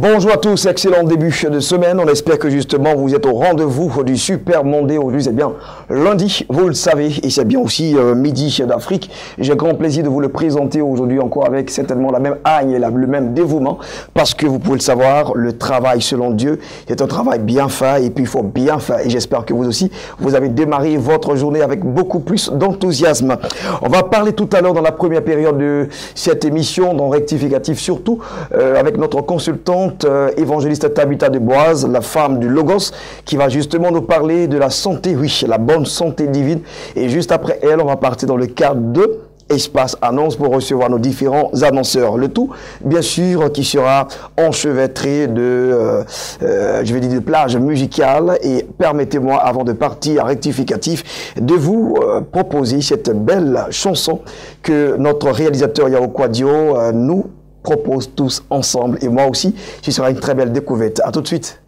Bonjour à tous, excellent début de semaine. On espère que justement vous êtes au rendez-vous du Super Monday. Aujourd'hui c'est bien lundi, vous le savez, et c'est bien aussi midi d'Afrique. J'ai grand plaisir de vous le présenter aujourd'hui encore avec certainement la même haine et le même dévouement, parce que vous pouvez le savoir, le travail selon Dieu est un travail bien fait et puis il faut bien faire. Et j'espère que vous aussi, vous avez démarré votre journée avec beaucoup plus d'enthousiasme. On va parler tout à l'heure dans la première période de cette émission, dans Rectificatif surtout, avec notre consultant évangéliste Tabitha Deboise, la femme du Logos, qui va justement nous parler de la santé, oui, la bonne santé divine. Et juste après elle, on va partir dans le cadre de Espace Annonce pour recevoir nos différents annonceurs. Le tout, bien sûr, qui sera enchevêtré de, je vais dire, de plages musicales. Et permettez-moi, avant de partir à Rectificatif, de vous proposer cette belle chanson que notre réalisateur Yao Quadio nous propose tous ensemble, et moi aussi, ce sera une très belle découverte. À tout de suite.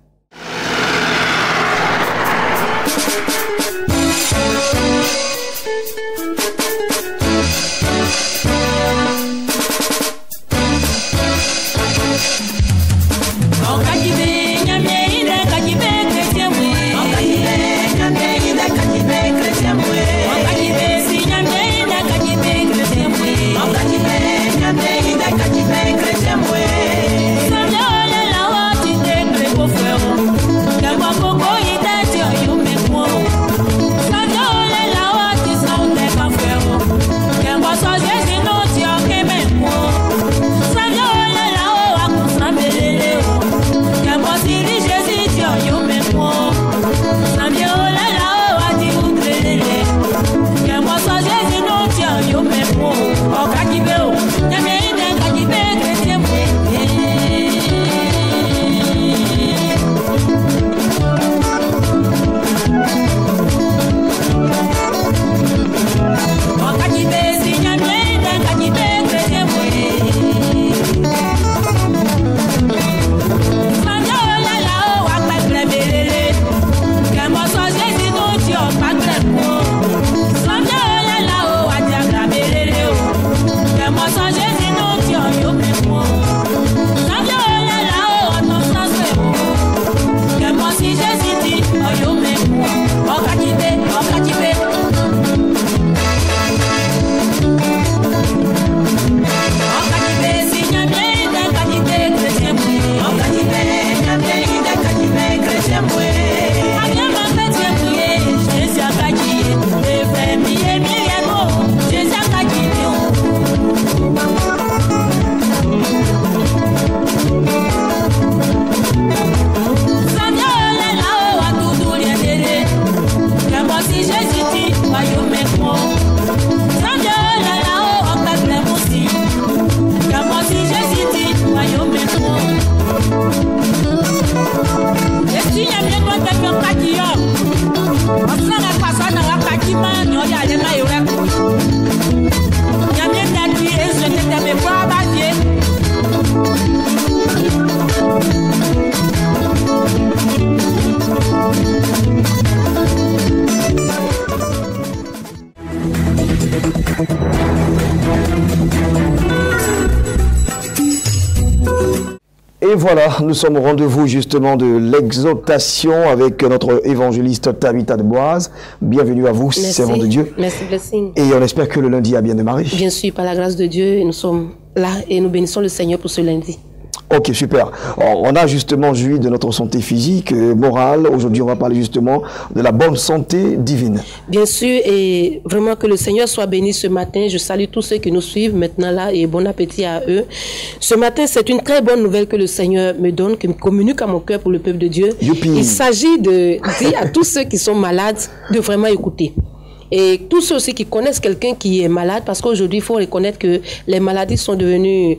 Et voilà, nous sommes au rendez-vous justement de l'exaltation avec notre évangéliste Tabitha Deboise. Bienvenue à vous, servant de Dieu. Merci, blessing. Et on espère que le lundi a bien démarré. Bien sûr, par la grâce de Dieu, nous sommes là et nous bénissons le Seigneur pour ce lundi. Ok, super. On a justement joui de notre santé physique, morale. Aujourd'hui, on va parler justement de la bonne santé divine. Bien sûr, et vraiment que le Seigneur soit béni ce matin. Je salue tous ceux qui nous suivent maintenant là et bon appétit à eux. Ce matin, c'est une très bonne nouvelle que le Seigneur me donne, qui me communique à mon cœur pour le peuple de Dieu. Youpi. Il s'agit de dire à tous ceux qui sont malades de vraiment écouter. Et tous ceux aussi qui connaissent quelqu'un qui est malade, parce qu'aujourd'hui, il faut reconnaître que les maladies sont devenues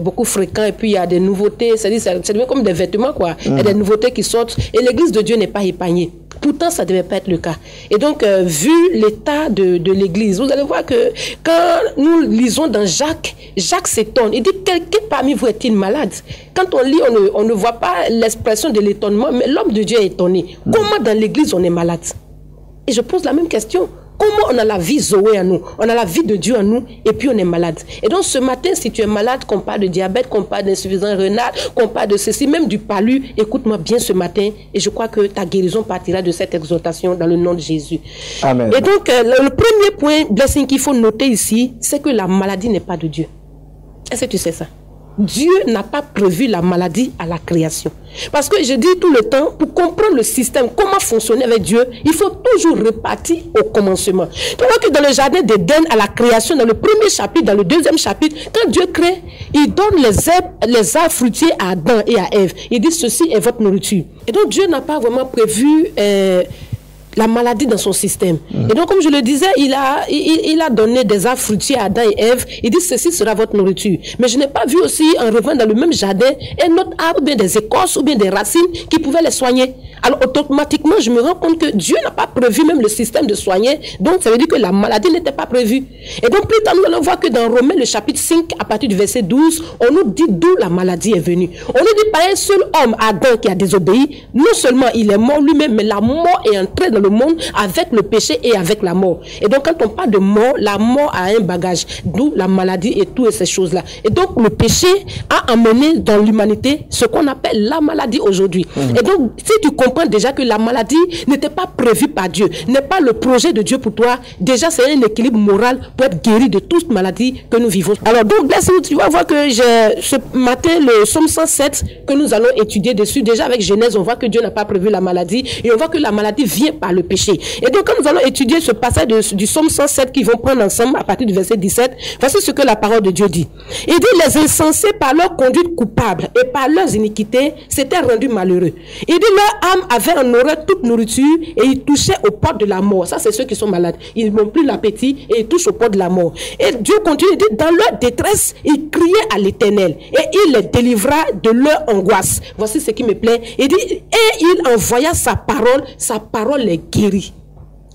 beaucoup fréquentes, et puis il y a des nouveautés, c'est-à-dire c'est devenu comme des vêtements, quoi. Il y a des nouveautés qui sortent, et l'église de Dieu n'est pas épargnée. Pourtant, ça ne devait pas être le cas. Et donc, vu l'état de l'église, vous allez voir que quand nous lisons dans Jacques, Jacques s'étonne. Il dit, quelqu'un parmi vous est-il malade? Quand on lit, on ne voit pas l'expression de l'étonnement, mais l'homme de Dieu est étonné. Comment dans l'église on est malade? Et je pose la même question. comment on a la vie Zoé en nous, on a la vie de Dieu en nous, et puis on est malade. Et donc ce matin, si tu es malade, qu'on parle de diabète, qu'on parle d'insuffisance rénale, qu'on parle de ceci, même du palu, écoute-moi bien ce matin, et je crois que ta guérison partira de cette exhortation dans le nom de Jésus. Amen. Et donc, le premier point, blessing, qu'il faut noter ici, c'est que la maladie n'est pas de Dieu. Est-ce que tu sais ça? Dieu n'a pas prévu la maladie à la création. Parce que je dis tout le temps, pour comprendre le système, comment fonctionner avec Dieu, il faut toujours repartir au commencement. Tu vois que dans le jardin d'Éden, à la création, dans le premier chapitre, dans le deuxième chapitre, quand Dieu crée, il donne les arbres fruitiers à Adam et à Ève. Il dit, ceci est votre nourriture. Et donc Dieu n'a pas vraiment prévu la maladie dans son système. Et donc, comme je le disais, il a donné des arbres fruitiers à Adam et Ève. Il dit, ceci sera votre nourriture. Mais je n'ai pas vu aussi, en revenant dans le même jardin, un autre arbre, ou bien des écorces, ou bien des racines qui pouvaient les soigner. Alors, automatiquement, je me rends compte que Dieu n'a pas prévu même le système de soigner. Donc, ça veut dire que la maladie n'était pas prévue. Et donc, plus tard, nous allons voir que dans Romains, le chapitre 5, à partir du verset 12, on nous dit d'où la maladie est venue. On nous dit par un seul homme, Adam, qui a désobéi. Non seulement il est mort lui-même, mais la mort est entrée dans le monde avec le péché et avec la mort. Et donc, quand on parle de mort, la mort a un bagage, d'où la maladie et toutes ces choses-là. Et donc, le péché a amené dans l'humanité ce qu'on appelle la maladie aujourd'hui. Et donc, si tu comprends déjà que la maladie n'était pas prévue par Dieu, n'est pas le projet de Dieu pour toi, déjà, c'est un équilibre moral pour être guéri de toute maladie que nous vivons. Alors, donc, là, tu vas voir que ce matin, le psaume 107 que nous allons étudier dessus, déjà avec Genèse, on voit que Dieu n'a pas prévu la maladie et on voit que la maladie vient par le péché. Et donc, quand nous allons étudier ce passage du psaume 107 qu'ils vont prendre ensemble à partir du verset 17, voici ce que la parole de Dieu dit. Il dit, les insensés par leur conduite coupable et par leurs iniquités s'étaient rendus malheureux. Il dit, leur âme avait en horreur toute nourriture et ils touchaient aux portes de la mort. Ça, c'est ceux qui sont malades. Ils n'ont plus l'appétit et ils touchent aux portes de la mort. Et Dieu continue, il dit, dans leur détresse, ils criaient à l'Éternel et il les délivra de leur angoisse. Voici ce qui me plaît. Il dit, et il envoya sa parole les guérit.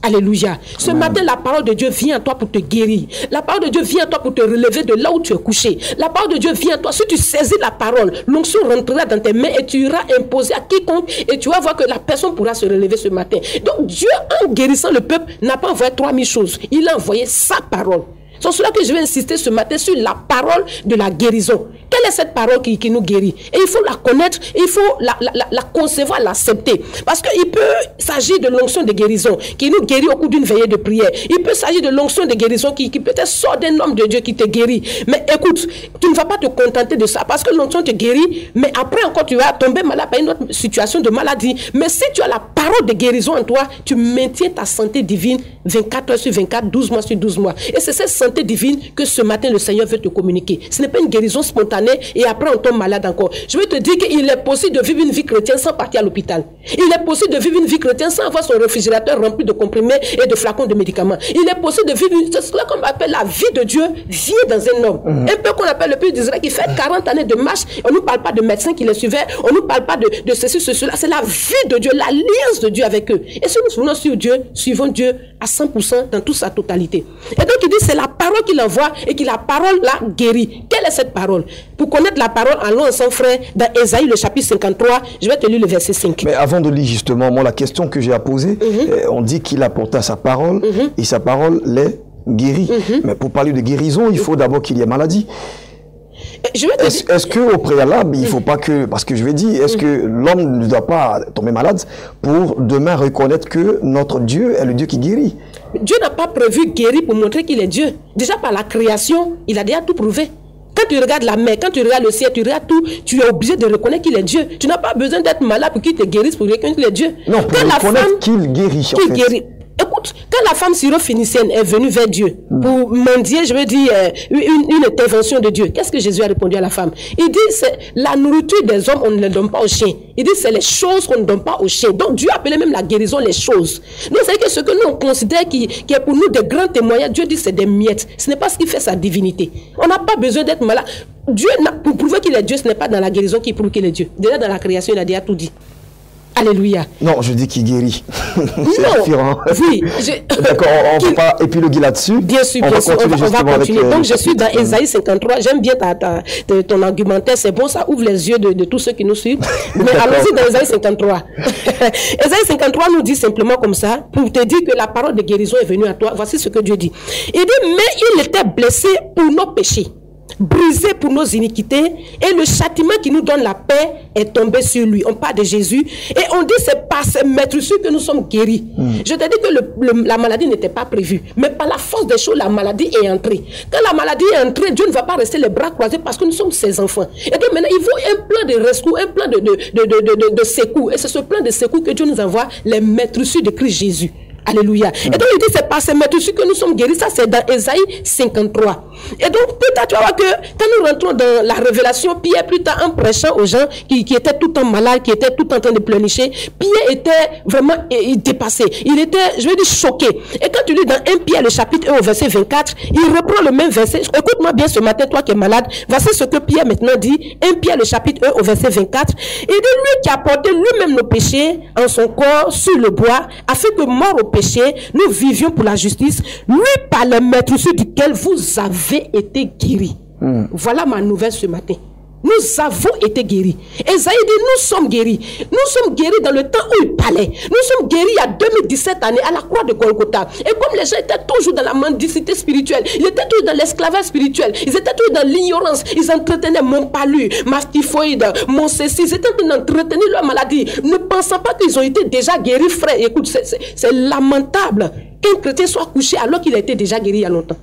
Alléluia. Ce matin, la parole de Dieu vient à toi pour te guérir. La parole de Dieu vient à toi pour te relever de là où tu es couché. La parole de Dieu vient à toi. Si tu saisis la parole, l'onction rentrera dans tes mains et tu iras imposer à quiconque et tu vas voir que la personne pourra se relever ce matin. Donc Dieu, en guérissant le peuple, n'a pas envoyé 3000 choses. Il a envoyé sa parole. C'est cela que je vais insister ce matin sur la parole de la guérison. Quelle est cette parole qui nous guérit? Et il faut la connaître, il faut la concevoir, l'accepter. Parce qu'il peut s'agir de l'onction de guérison qui nous guérit au cours d'une veillée de prière. Il peut s'agir de l'onction de guérison qui peut-être sort d'un homme de Dieu qui te guérit. Mais écoute, tu ne vas pas te contenter de ça parce que l'onction te guérit, mais après encore tu vas tomber malade par une autre situation de maladie. Mais si tu as la parole de guérison en toi, tu maintiens ta santé divine 24 heures sur 24, 12 mois sur 12 mois. Et c'est cette santé divine que ce matin le Seigneur veut te communiquer. Ce n'est pas une guérison spontanée et après on tombe malade encore. Je veux te dire qu'il est possible de vivre une vie chrétienne sans partir à l'hôpital. Il est possible de vivre une vie chrétienne sans avoir son réfrigérateur rempli de comprimés et de flacons de médicaments. Il est possible de vivre c'est ce qu'on appelle la vie de Dieu vient dans un homme. Un peu qu'on appelle le pays d'Israël qui fait 40 années de marche. On ne nous parle pas de médecins qui les suivaient. On ne nous parle pas de ceci, cela. C'est la vie de Dieu, l'alliance de Dieu avec eux. Et si nous venons sur Dieu, suivons Dieu à 100% dans toute sa totalité. Et donc il dit c'est la parole qu'il envoie et que la parole la guérit. Quelle est cette parole? Pour connaître la parole, allons ensemble frère dans Ésaïe le chapitre 53, je vais te lire le verset 5. Mais avant de lire justement, moi la question que j'ai à poser, on dit qu'il apporta sa parole et sa parole les guérit. Mais pour parler de guérison, il faut d'abord qu'il y ait maladie. Est-ce qu'au préalable, il ne faut pas que, parce que je vais dire, est-ce que l'homme ne doit pas tomber malade pour demain reconnaître que notre Dieu est le Dieu qui guérit? Dieu n'a pas prévu guérir pour montrer qu'il est Dieu. Déjà par la création, il a déjà tout prouvé. Quand tu regardes la mer, quand tu regardes le ciel, tu regardes tout, tu es obligé de reconnaître qu'il est Dieu. Tu n'as pas besoin d'être malade pour qu'il te guérisse, pour reconnaître qu'il est Dieu. Non, pour reconnaître qu'il guérit. Écoute, quand la femme syrophénicienne est venue vers Dieu pour mendier, je veux dire, une intervention de Dieu, qu'est-ce que Jésus a répondu à la femme? Il dit, c'est la nourriture des hommes, on ne la donne pas aux chiens. Il dit, c'est les choses qu'on ne donne pas aux chiens. Donc Dieu appelait même la guérison les choses. Donc c'est que ce que nous on considère qui est pour nous des grands témoignages, Dieu dit c'est des miettes. Ce n'est pas ce qui fait sa divinité. On n'a pas besoin d'être malade. Dieu, pour prouver qu'il est Dieu, ce n'est pas dans la guérison qu'il prouve qu'il est Dieu. Déjà dans la création, il a déjà tout dit. Alléluia. Non, je dis qu'il guérit. C'est Non, différent. oui. D'accord, on ne peut pas épiloguer là-dessus. Bien sûr, on bien sûr, on va continuer. Avec, donc, je suis dans Ésaïe 53. J'aime bien ton argumentaire. C'est bon, ça ouvre les yeux de tous ceux qui nous suivent. Mais allons-y dans Ésaïe 53. Ésaïe 53 nous dit simplement comme ça, pour te dire que la parole de guérison est venue à toi. Voici ce que Dieu dit. Il dit, mais il était blessé pour nos péchés, brisé pour nos iniquités, et le châtiment qui nous donne la paix est tombé sur lui. On parle de Jésus et on dit c'est par ses maîtresses que nous sommes guéris. Je te dis que la maladie n'était pas prévue, mais par la force des choses, la maladie est entrée. Quand la maladie est entrée, Dieu ne va pas rester les bras croisés parce que nous sommes ses enfants. Et donc maintenant, il faut un plan de rescousse, un plan de secours. Et c'est ce plan de secours que Dieu nous envoie, les maîtresses de Christ Jésus. Alléluia. Et donc il dit c'est par ces maîtresses que nous sommes guéris. Ça c'est dans Ésaïe 53. Et donc peut-être tu vas voir que quand nous rentrons dans la révélation, Pierre plus tard en prêchant aux gens qui étaient tout le temps malades, qui étaient tout le temps en train de pleurnicher, Pierre était vraiment dépassé. Il était, je veux dire, choqué. Et quand tu lis dans 1 Pierre le chapitre 1 au verset 24, il reprend le même verset. Écoute-moi bien ce matin, toi qui es malade. Voici ce que Pierre maintenant dit. 1 Pierre le chapitre 1 au verset 24. Il dit lui qui a porté lui-même nos péchés en son corps sur le bois, afin que mort au péché, nous vivions pour la justice, lui par les maîtresses duquel vous avez été guéris. Voilà ma nouvelle ce matin. Nous avons été guéris. Esaïe dit, nous sommes guéris. Nous sommes guéris dans le temps où il parlait. Nous sommes guéris il y a 2017 années à la croix de Golgotha. Et comme les gens étaient toujours dans la mendicité spirituelle, ils étaient toujours dans l'esclavage spirituel, ils étaient toujours dans l'ignorance, ils entretenaient mon palu, ma typhoïde, mon ceci, ils étaient en train d'entretenir leur maladie, ne pensant pas qu'ils ont été déjà guéris, frère. Écoute, c'est lamentable qu'un chrétien soit couché alors qu'il a été déjà guéri il y a longtemps.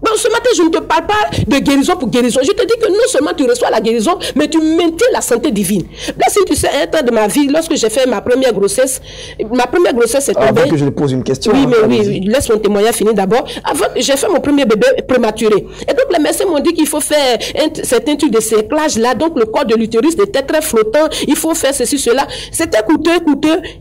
Donc ce matin, je ne te parle pas de guérison pour guérison. Je te dis que non seulement tu reçois la guérison, mais tu maintiens la santé divine. Là, si tu sais, un temps de ma vie, lorsque j'ai fait ma première grossesse est tombée. Avant que je te pose une question. Oui, mais oui, laisse mon témoignage finir d'abord. Avant, j'ai fait mon premier bébé prématuré. Et donc les médecins m'ont dit qu'il faut faire certains trucs de cerclage là. Donc le corps de l'utérus était très flottant. Il faut faire ceci, cela. C'était coûteux.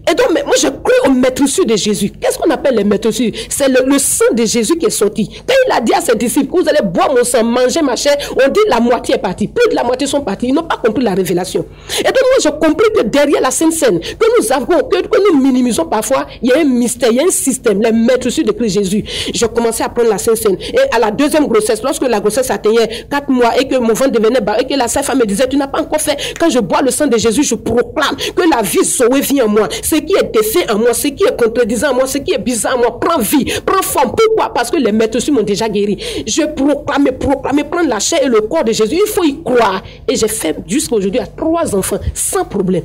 Et donc, moi, je crois aux maîtresses de Jésus. Qu'est-ce qu'on appelle les maîtresses? C'est le sang de Jésus qui est sorti. Quand il a dit à ses disciples, vous allez boire mon sang, manger ma chair, on dit la moitié est partie. Plus de la moitié sont partis. Ils n'ont pas compris la révélation. Et donc moi, je compris que derrière la Sainte Seine, que nous avons, que nous minimisons parfois, il y a un mystère, il y a un système, les maîtresses de Christ Jésus. J'ai commencé à prendre la Sainte Seine. Et à la deuxième grossesse, lorsque la grossesse atteignait 4 mois et que mon ventre devenait bas, et que la sage-femme me disait, tu n'as pas encore fait. Quand je bois le sang de Jésus, je proclame que la vie Zoé vient en moi. Ce qui est défait en moi, ce qui est contredisant en moi, ce qui est bizarre en moi, prend vie, prend forme. Pourquoi? Parce que les maîtresses m'ont déjà guéri. Je proclame, prendre la chair et le corps de Jésus. Il faut y croire. Et j'ai fait jusqu'à aujourd'hui à 3 enfants sans problème.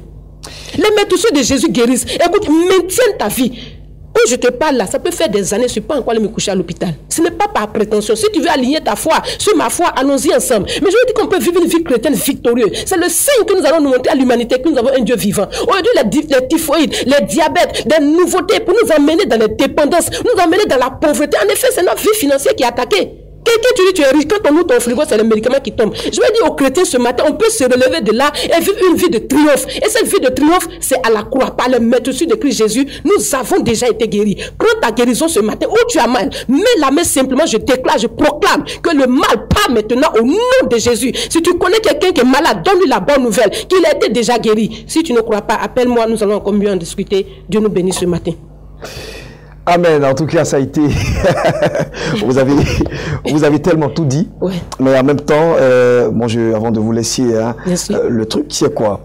Les maîtresses de Jésus guérissent. Écoute, maintiennent ta vie. Où je te parle là, ça peut faire des années, je ne suis pas encore allé me coucher à l'hôpital. Ce n'est pas par prétention. Si tu veux aligner ta foi sur ma foi, allons-y ensemble. Mais je veux dire qu'on peut vivre une vie chrétienne victorieuse. C'est le signe que nous allons nous montrer à l'humanité que nous avons un Dieu vivant. Aujourd'hui, les typhoïdes, les diabètes, des nouveautés pour nous emmener dans les dépendances, nous emmener dans la pauvreté. En effet, c'est notre vie financière qui est attaquée. Quelqu'un tu dis tu es riche, quand on ouvre ton frigo, c'est les médicaments qui tombent. Je vais dire aux chrétiens ce matin, on peut se relever de là et vivre une vie de triomphe. Et cette vie de triomphe, c'est à la croix, par le maîtresses de Christ Jésus. Nous avons déjà été guéris. Prends ta guérison ce matin, où tu as mal, mets la main simplement, je déclare, je proclame que le mal part maintenant au nom de Jésus. Si tu connais quelqu'un qui est malade, donne-lui la bonne nouvelle, qu'il a été déjà guéri. Si tu ne crois pas, appelle-moi, nous allons encore mieux en discuter. Dieu nous bénisse ce matin. Amen. En tout cas, ça a été... vous avez tellement tout dit. Ouais. Mais en même temps, avant de vous laisser, le truc, c'est quoi?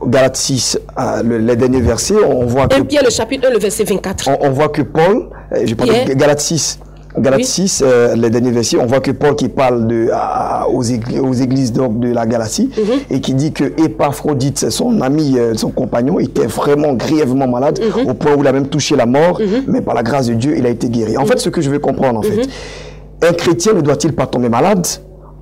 Galates 6, les derniers versets, on voit que... 1 Pierre, le chapitre 1, le verset 24. On voit que Paul, je parle de Galates 6, Galates 6, les derniers versets, on voit que Paul qui parle aux églises de la Galatie et qui dit que Épaphrodite, son ami, son compagnon, était vraiment grièvement malade au point où il a même touché la mort, mais par la grâce de Dieu, il a été guéri. En fait, ce que je veux comprendre, en fait, un chrétien ne doit-il pas tomber malade?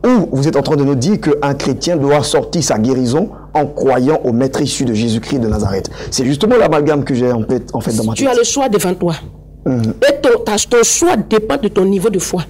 Ou vous êtes en train de nous dire qu'un chrétien doit sortir sa guérison en croyant au maître issu de Jésus-Christ de Nazareth? C'est justement l'amalgame que j'ai en fait dans ma tête. Tu as le choix devant toi. Et ton choix dépend de ton niveau de foi.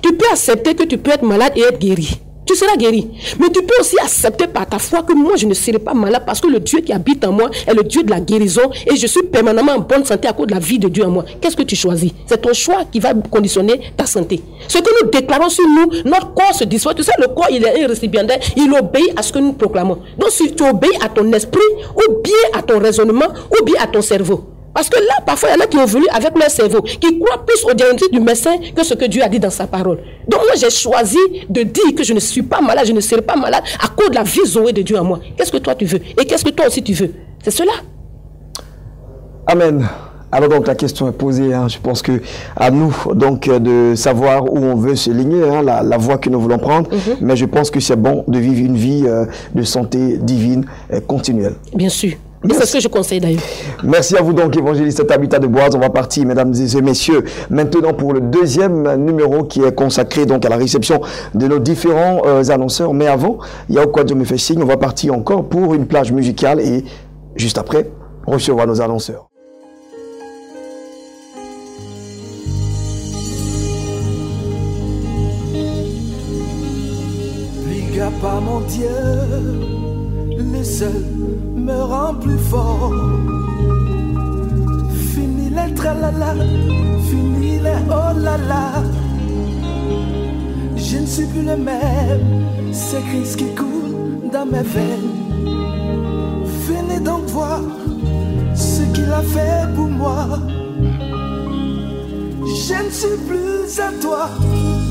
Tu peux accepter que tu peux être malade et être guéri. Tu seras guéri. Mais tu peux aussi accepter par ta foi que moi, je ne serai pas malade parce que le Dieu qui habite en moi est le Dieu de la guérison et je suis permanemment en bonne santé à cause de la vie de Dieu en moi. Qu'est-ce que tu choisis? C'est ton choix qui va conditionner ta santé. Ce que nous déclarons sur nous, notre corps se dispose. Tu sais, le corps, il est un récipiendaire, il obéit à ce que nous proclamons. Donc, si tu obéis à ton esprit ou bien à ton raisonnement ou bien à ton cerveau. Parce que là, parfois, il y en a qui ont voulu avec leur cerveau, qui croient plus au diagnostic du médecin que ce que Dieu a dit dans sa parole. Donc moi, j'ai choisi de dire que je ne suis pas malade, je ne serai pas malade à cause de la vie Zoé de Dieu en moi. Qu'est-ce que toi tu veux? Et qu'est-ce que toi aussi tu veux? C'est cela. Amen. Alors donc la question est posée, hein. Je pense que à nous donc de savoir où on veut se ligner, hein, la voie que nous voulons prendre, mais je pense que c'est bon de vivre une vie de santé divine continuelle. Bien sûr. Et c'est ce que je conseille d'ailleurs. Merci à vous donc, évangéliste Tabitha de Boise. On va partir, mesdames et messieurs, maintenant pour le deuxième numéro qui est consacré donc à la réception de nos différents annonceurs. Mais avant, il y a au quoi Dieu me fait signe, on va partir encore pour une plage musicale et juste après, recevoir nos annonceurs. Pliga pas mon Dieu, le seul me rend plus fort. Fini les tralala, fini les oh là là. Je ne suis plus le même, c'est Christ qui coule dans mes veines. Venez donc voir ce qu'il a fait pour moi. Je ne suis plus à toi,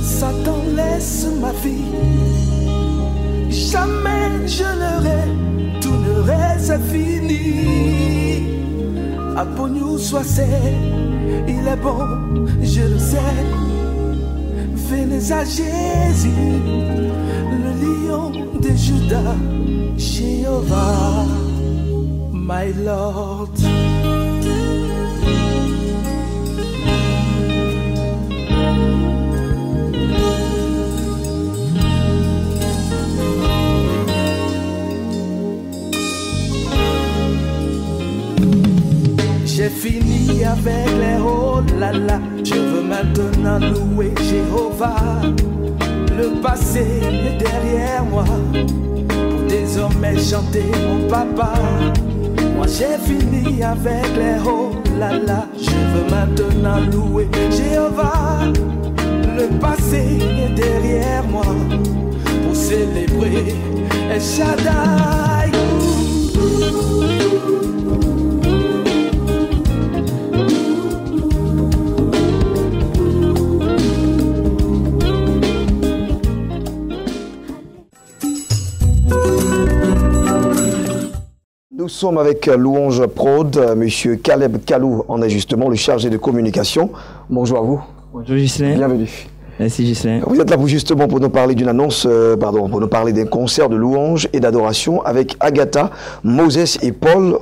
Satan laisse ma vie. Jamais je n'aurai, tout ne reste fini. Appelons-nous soit c'est, il est bon, je le sais. Venez à Jésus, le lion de Juda, Jéhovah, my Lord. J'ai fini avec les oh là là. Je veux maintenant louer Jéhovah. Le passé est derrière moi, pour désormais chanter mon papa. Moi j'ai fini avec les oh là là. Je veux maintenant louer Jéhovah. Le passé est derrière moi, pour célébrer El Shaddai. Nous sommes avec Louange Prod, monsieur Caleb Kalou en est justement le chargé de communication. Bonjour à vous. Bonjour Ghislain. Bienvenue. Merci Ghislain. Vous êtes là justement pour nous parler d'une annonce, pour nous parler d'un concert de louange et d'adoration avec Agatha, Moses et Paul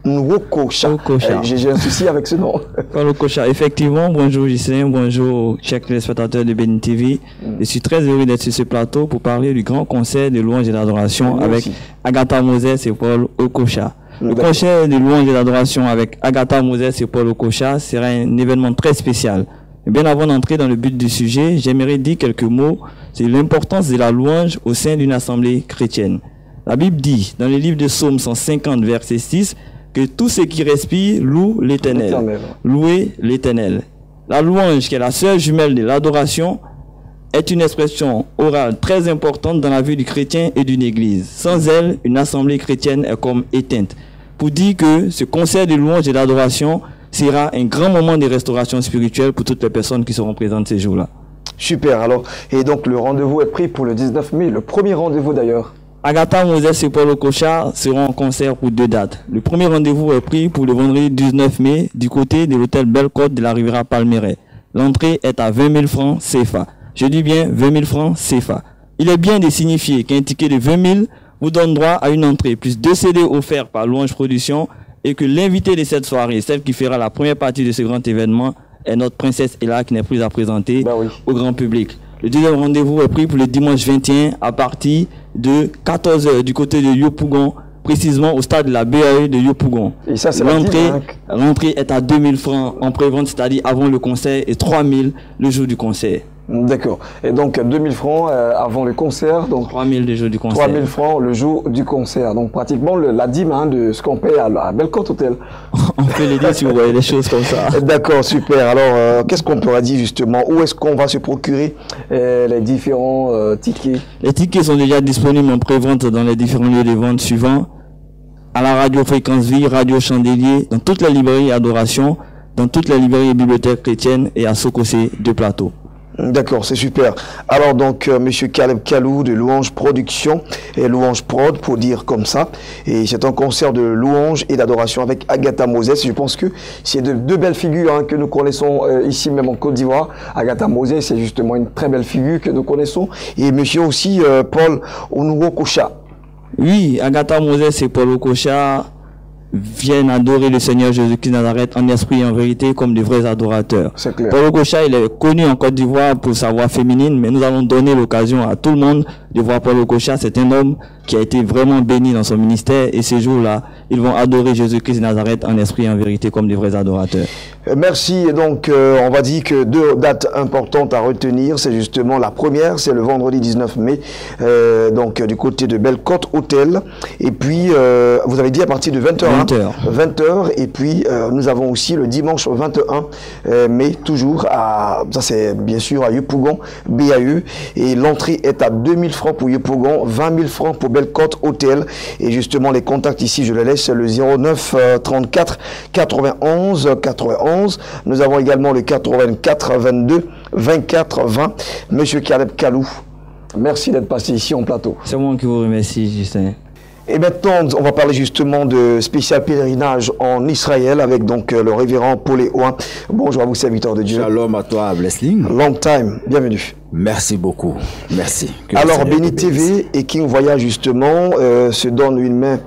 Nwokocha. J'ai un souci avec ce nom. Paul Nwokocha, effectivement, bonjour Ghislain, bonjour chers téléspectateurs de Bénin TV. Je suis très heureux d'être sur ce plateau pour parler du grand concert de louange et d'adoration avec Agatha Moses et Paul Nwokocha. Le concert de louange et d'adoration avec Agatha Moses et Paul Nwokocha sera un événement très spécial. Bien avant d'entrer dans le but du sujet, j'aimerais dire quelques mots sur l'importance de la louange au sein d'une assemblée chrétienne. La Bible dit, dans le livre de Psaume 150, verset 6, que tout ce qui respire loue l'Éternel. Louez l'Éternel. La louange, qui est la sœur jumelle de l'adoration, est une expression orale très importante dans la vie du chrétien et d'une église. Sans elle, une assemblée chrétienne est comme éteinte. Pour dire que ce concert de louange et d'adoration sera un grand moment de restauration spirituelle pour toutes les personnes qui seront présentes ces jours-là. Super, alors, et donc le rendez-vous est pris pour le 19 mai, le premier rendez-vous d'ailleurs. Agatha Moses et Paul Nwokocha seront en concert pour 2 dates. Le premier rendez-vous est pris pour le vendredi 19 mai du côté de l'hôtel Belle-Côte de la Riviera Palmeraie. L'entrée est à 20 000 francs CFA. Je dis bien 20 000 francs CFA. Il est bien de signifier qu'un ticket de 20 000 vous donne droit à une entrée plus 2 CD offerts par Louange Production et que l'invité de cette soirée, celle qui fera la première partie de ce grand événement, est notre princesse Ella qui n'est plus à présenter au grand public. Le deuxième rendez-vous est pris pour le dimanche 21 à partir de 14 h du côté de Yopougon, précisément au stade de la BAE de Yopougon. Et ça, c'est l'entrée est à 2 000 francs en pré-vente, c'est-à-dire avant le concert, et 3 000 le jour du concert. D'accord. Et donc 2000 francs avant le concert. Donc 3000 le jour du concert. 3000 francs le jour du concert. Donc pratiquement la dîme de ce qu'on paye à Bellecote Hotel. On peut les dire si vous voyez les choses comme ça. D'accord, super. Alors qu'est-ce qu'on pourra dire justement? Où est-ce qu'on va se procurer les différents tickets? Les tickets sont déjà disponibles en pré-vente dans les différents lieux de vente suivants. À la radio Fréquence Vie, Radio Chandelier, dans toutes les librairies Adoration, dans toutes les librairies et bibliothèques chrétiennes et à Sokosé de Plateau. D'accord, c'est super. Alors donc, Monsieur Caleb Kalou de Louange Production et Louange Prod, pour dire comme ça. Et c'est un concert de louange et d'adoration avec Agatha Moses. Je pense que c'est deux belles figures que nous connaissons ici même en Côte d'Ivoire. Agatha Moses, c'est justement une très belle figure que nous connaissons. Et Monsieur aussi Paul Onourokocha. Oui, Agatha Moses et Paul Okocha viennent adorer le Seigneur Jésus-Christ de Nazareth en esprit et en vérité comme de vrais adorateurs. C'est clair. Paul Okocha, il est connu en Côte d'Ivoire pour sa voix féminine, mais nous allons donner l'occasion à tout le monde de voir Paul Okocha. C'est un homme qui a été vraiment béni dans son ministère et ces jours-là, ils vont adorer Jésus-Christ de Nazareth en esprit et en vérité comme de vrais adorateurs. Merci. Et donc, on va dire que deux dates importantes à retenir. C'est justement la première, c'est le vendredi 19 mai, donc du côté de Bellecote Hotel. Et puis, vous avez dit à partir de 20h. 20h. Et puis, nous avons aussi le dimanche 21 mai, toujours à, ça c'est bien sûr à Yopougon, BAE. Et l'entrée est à 2000 francs pour Yopougon, 20 000 francs pour Bellecote Hotel. Et justement, les contacts ici, je les laisse, le 09 34 91 91. Nous avons également le 84 22 24 20. Monsieur Caleb Kalou, merci d'être passé ici en plateau. C'est moi qui vous remercie, Justin. Et maintenant, on va parler justement de spécial pèlerinage en Israël avec donc le révérend Paul Eoin. Bonjour à vous, serviteurs de Dieu. Shalom à toi, Blessing. Long time, bienvenue. Merci beaucoup, merci. Alors, Béni TV et King Voyage justement se donnent une main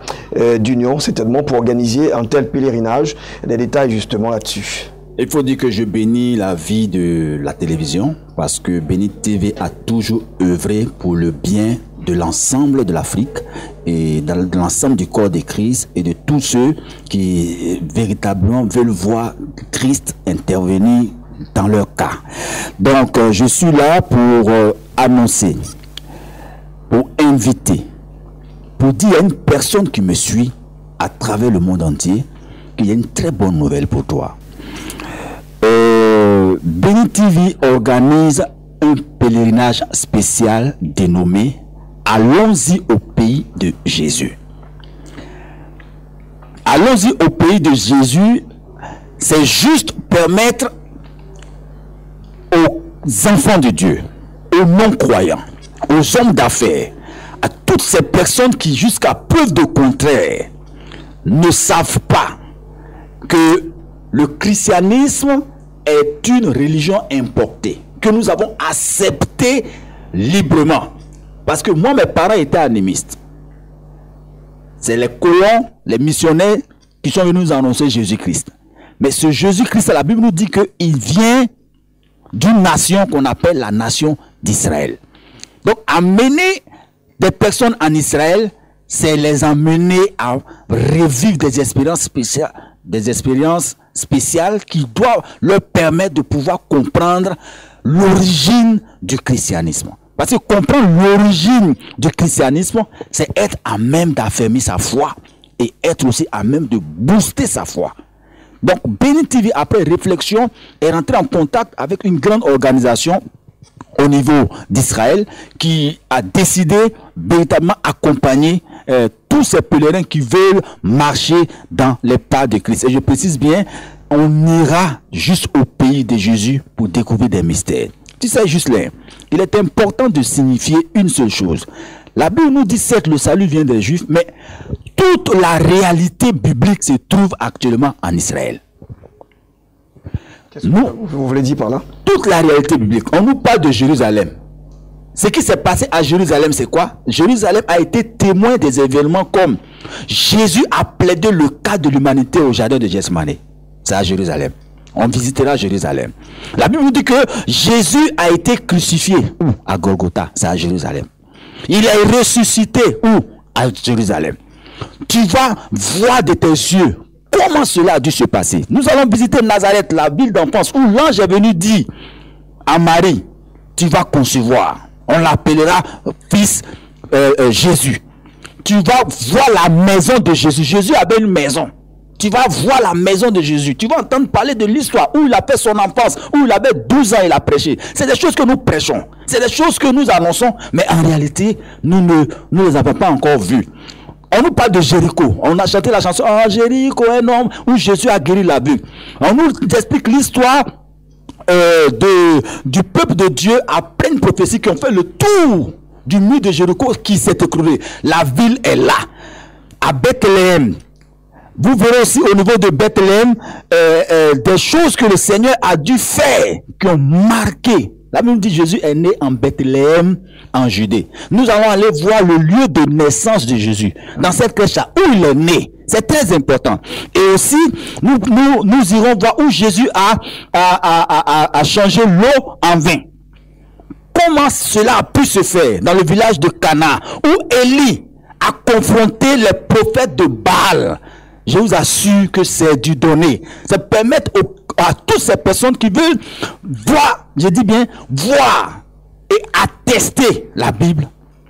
d'union, certainement pour organiser un tel pèlerinage. Des détails justement là-dessus. Il faut dire que je bénis la vie de la télévision parce que Béni TV a toujours œuvré pour le bien de l'ensemble de l'Afrique et de l'ensemble du corps de Christ et de tous ceux qui véritablement veulent voir Christ intervenir dans leur cas. Donc, je suis là pour annoncer, pour inviter, pour dire à une personne qui me suit à travers le monde entier qu'il y a une très bonne nouvelle pour toi. Béni TV organise un pèlerinage spécial dénommé Allons-y au pays de Jésus. Allons-y au pays de Jésus, c'est juste permettre aux enfants de Dieu, aux non-croyants, aux hommes d'affaires, à toutes ces personnes qui, jusqu'à preuve de contraire, ne savent pas que le christianisme est une religion importée, que nous avons acceptée librement. Parce que moi, mes parents étaient animistes. C'est les colons, les missionnaires qui sont venus nous annoncer Jésus-Christ. Mais ce Jésus-Christ, la Bible nous dit qu'il vient d'une nation qu'on appelle la nation d'Israël. Donc, amener des personnes en Israël, c'est les amener à revivre des expériences spéciales qui doivent leur permettre de pouvoir comprendre l'origine du christianisme. Parce que comprendre l'origine du christianisme, c'est être à même d'affermir sa foi et être aussi à même de booster sa foi. Donc, Béni TV, après réflexion, est rentré en contact avec une grande organisation au niveau d'Israël qui a décidé véritablement accompagner tous ces pèlerins qui veulent marcher dans les pas de Christ. Et je précise bien, on ira juste au pays de Jésus pour découvrir des mystères. Tu sais, juste là, il est important de signifier une seule chose. La Bible nous dit certes le salut vient des Juifs, mais toute la réalité biblique se trouve actuellement en Israël. Qu'est-ce que vous voulez dire par là? Toute la réalité biblique. On nous parle de Jérusalem. Ce qui s'est passé à Jérusalem, c'est quoi? Jérusalem a été témoin des événements comme Jésus a plaidé le cas de l'humanité au jardin de Gethsemane. C'est à Jérusalem. On visitera Jérusalem. La Bible nous dit que Jésus a été crucifié. Où? À Golgotha. C'est à Jérusalem. Il est ressuscité. Où? À Jérusalem. Tu vas voir de tes yeux comment cela a dû se passer. Nous allons visiter Nazareth, la ville d'enfance, où l'ange est venu dire à Marie tu vas concevoir. On l'appellera fils Jésus. Tu vas voir la maison de Jésus. Jésus avait une maison. Tu vas voir la maison de Jésus. Tu vas entendre parler de l'histoire où il a fait son enfance, où il avait 12 ans, il a prêché. C'est des choses que nous prêchons. C'est des choses que nous annonçons. Mais en réalité, nous ne les avons pas encore vues. On nous parle de Jéricho. On a chanté la chanson « Oh, Jéricho, un homme où Jésus a guéri la vue ». On nous explique l'histoire du peuple de Dieu après une prophétie qui ont fait le tour du mur de Jéricho qui s'est écroulé. La ville est là, à Bethléem. Vous verrez aussi au niveau de Bethléem des choses que le Seigneur a dû faire qui ont marqué. La Bible dit Jésus est né en Bethléem en Judée. Nous allons aller voir le lieu de naissance de Jésus dans cette crèche-là où il est né. C'est très important. Et aussi, nous irons voir où Jésus a changé l'eau en vin. Comment cela a pu se faire dans le village de Cana où Élie a confronté les prophètes de Baal. Je vous assure que c'est du donné. Ça permet à toutes ces personnes qui veulent voir, je dis bien voir et attester la Bible,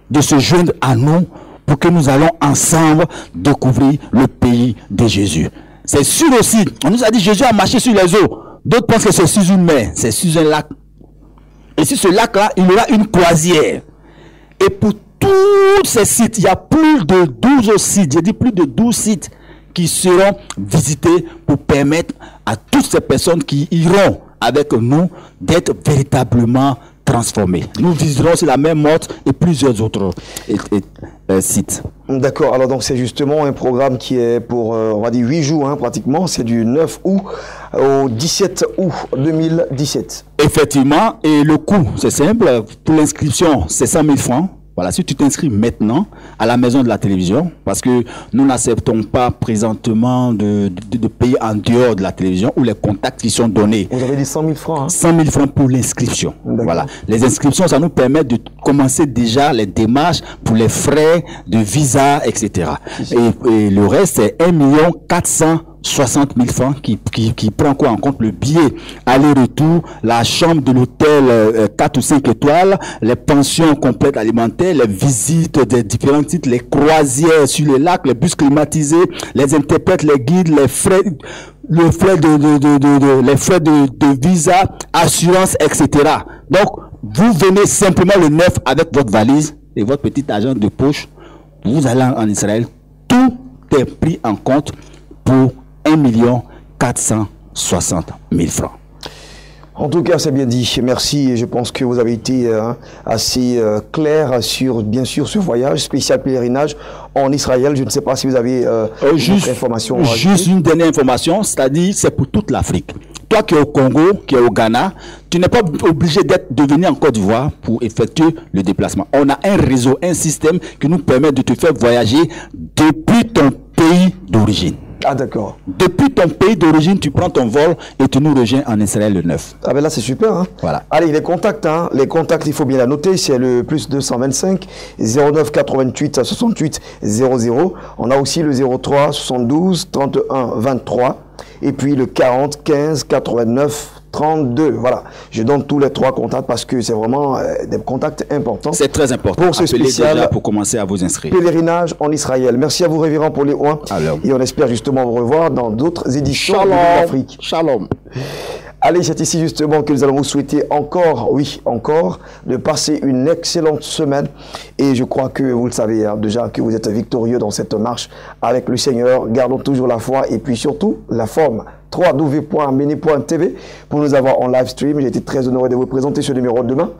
de se joindre à nous pour que nous allons ensemble découvrir le pays de Jésus. C'est sûr aussi, on nous a dit Jésus a marché sur les eaux. D'autres pensent que c'est sur une mer, c'est sur un lac. Et sur ce lac-là, il y aura une croisière. Et pour tous ces sites, il y a plus de 12 sites, j'ai dit plus de 12 sites qui seront visités pour permettre à toutes ces personnes qui iront avec nous d'être véritablement transformés. Nous visiterons aussi la même morte et plusieurs autres sites. D'accord, alors donc c'est justement un programme qui est pour, on va dire 8 jours pratiquement, c'est du 9 août au 17 août 2017. Effectivement, et le coût, c'est simple, pour l'inscription, c'est 100 000 francs. Voilà, si tu t'inscris maintenant à la maison de la télévision, parce que nous n'acceptons pas présentement de payer en dehors de la télévision ou les contacts qui sont donnés. Vous avez dit 100 000 francs. Hein? 100 000 francs pour l'inscription. Voilà. Les inscriptions, ça nous permet de commencer déjà les démarches pour les frais de visa, etc. Et le reste, c'est 1 460 000 francs qui prend quoi en compte le billet aller-retour, la chambre de l'hôtel 4 ou 5 étoiles, les pensions complètes alimentaires, les visites des différents sites, les croisières sur les lacs, les bus climatisés, les interprètes, les guides, les frais de visa, assurance, etc. Donc, vous venez simplement le 9 avec votre valise et votre petit argent de poche. Vous allez en Israël. Tout est pris en compte pour 1 460 000 francs. En tout cas, c'est bien dit. Merci. Je pense que vous avez été assez clair sur, bien sûr, ce voyage spécial pèlerinage en Israël. Je ne sais pas si vous avez une information. Juste une dernière information, c'est-à-dire c'est pour toute l'Afrique. Toi qui es au Congo, qui es au Ghana, tu n'es pas obligé de venir en Côte d'Ivoire pour effectuer le déplacement. On a un réseau, un système qui nous permet de te faire voyager depuis ton pays d'origine. Ah d'accord. Depuis ton pays d'origine, tu prends ton vol et tu nous rejoins en Israël le 9. Ah ben là c'est super. Hein. Voilà. Allez, les contacts, les contacts, il faut bien la noter, c'est le plus 225 09 88 68 00. On a aussi le 03 72 31 23 et puis le 40 15 89 32. Voilà, je donne tous les 3 contacts parce que c'est vraiment des contacts importants. C'est très important. Pour ce spécial déjà pour commencer à vous inscrire. Pèlerinage en Israël. Merci à vous, révérend Paul Léon. Et on espère justement vous revoir dans d'autres éditions de l'Afrique. Shalom. Allez, c'est ici justement que nous allons vous souhaiter encore, oui, encore, de passer une excellente semaine. Et je crois que vous le savez déjà que vous êtes victorieux dans cette marche avec le Seigneur. Gardons toujours la foi et puis surtout la forme. www.beni.tv pour nous avoir en live stream. J'ai été très honoré de vous présenter ce numéro demain.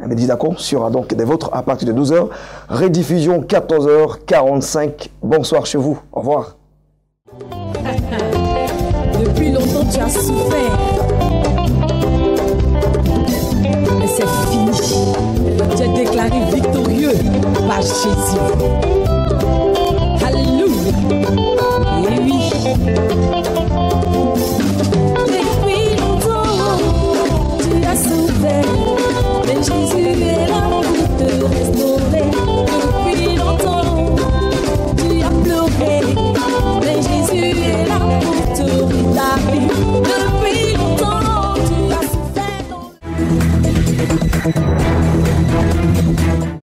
Mehdi Dacon sera donc des vôtres à partir de 12h. Rediffusion 14h45. Bonsoir chez vous. Au revoir. Depuis longtemps tu as souffert. Mais c'est fini. Tu es déclaré victorieux par Jésus. Alléluia. Et oui.